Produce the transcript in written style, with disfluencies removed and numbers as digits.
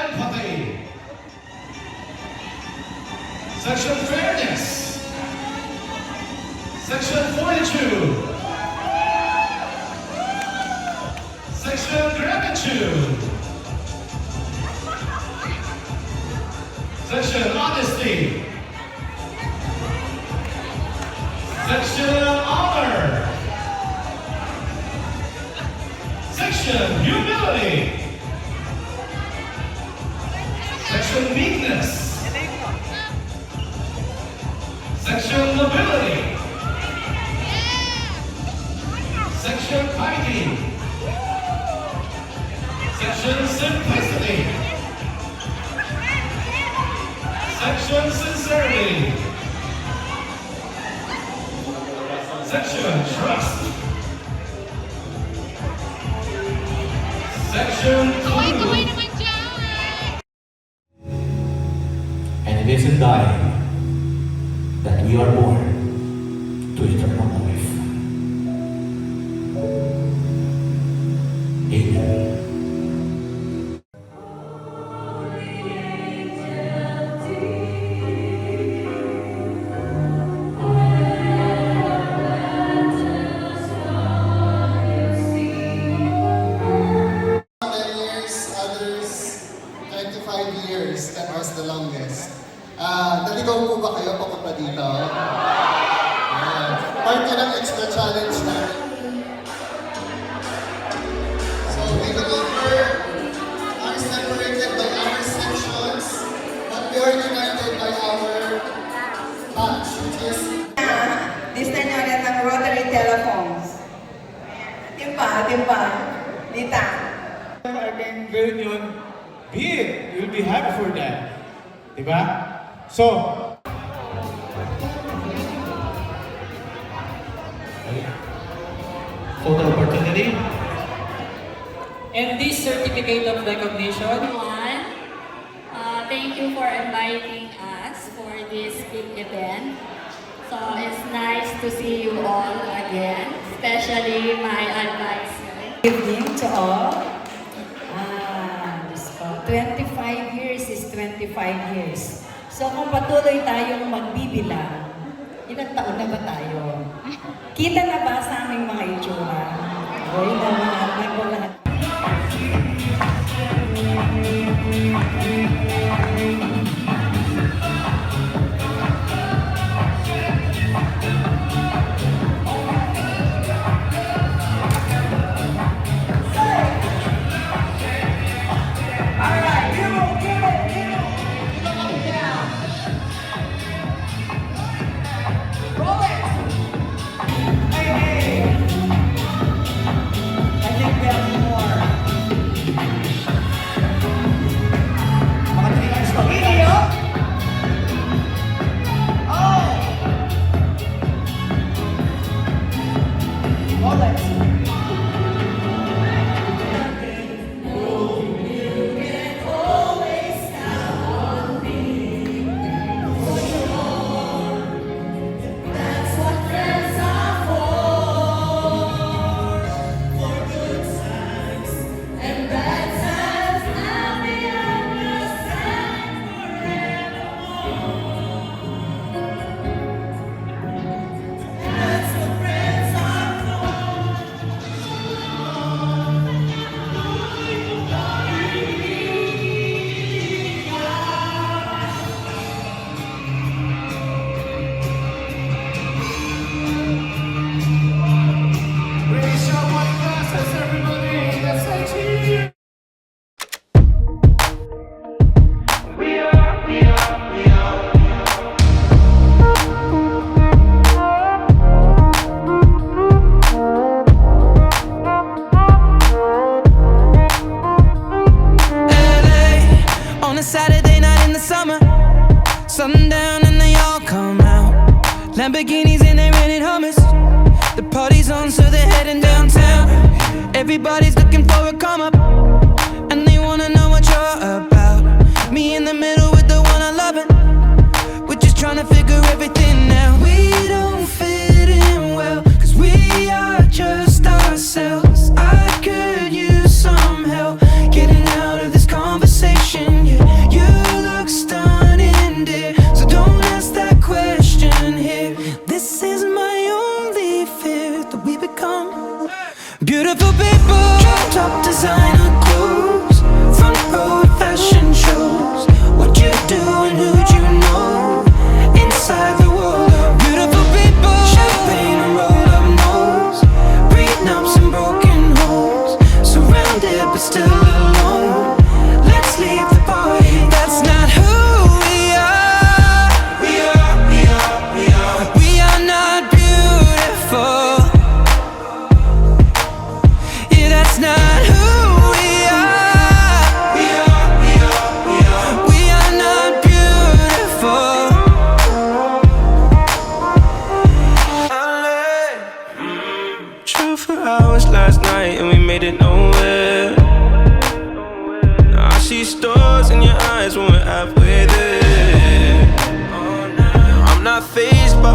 empathy. Sexual fairness. Sexual fortitude. Sexual gratitude. Sexual honesty. Sexual honor. Sexual humility. Sexual meekness. Sexual nobility. Sexual piety. Sexual simplicity. Sexual sincerity. Sexual trust. Sexual clue. And it is in dying that we are born to eternal life. Amen. Others, 25 years, that was the longest. Naligaw po ba kayo papunta dito? Part yun ng extra challenge na. So we go over, are separated by our sections, but we are united by our batch, which is Lista nyo ulit ng rotary telephones. Timpa, Lita. Again, reunion, be it, you'll be happy for that. Diba? So, Photo opportunity. And this certificate of recognition, Everyone, thank you for inviting us for this big event. So it's nice to see you all again, especially my advisor. Good evening to all. Diyos ko, 25 years is 25 years. So kung patuloy tayong magbibilang, ilang taon na ba tayo? Kita na ba sa aming mga itsura? O yun na lahat. sundown and they all come out. Lamborghinis and they rented Hummers. The party's on, so they're heading downtown. Everybody's looking for a come up, and they wanna know what you're about. Me in the middle with the one I love it. We're just trying to figure everything out. We don't fit in well, 'cause we are just ourselves. I could use some help getting out of this conversation. Beautiful people, top designer clothes, front row at fashion shows. What you do and who'd you know? Inside the world of beautiful people, champagne and roll up nose, prenups and broken homes, surrounded but still alone. Let's leave the party. That's not who we are. We are not beautiful. Yeah, that's not who we are. We are not beautiful. Drove for hours last night and we made it nowhere. Now I see stars in your eyes when we're halfway there.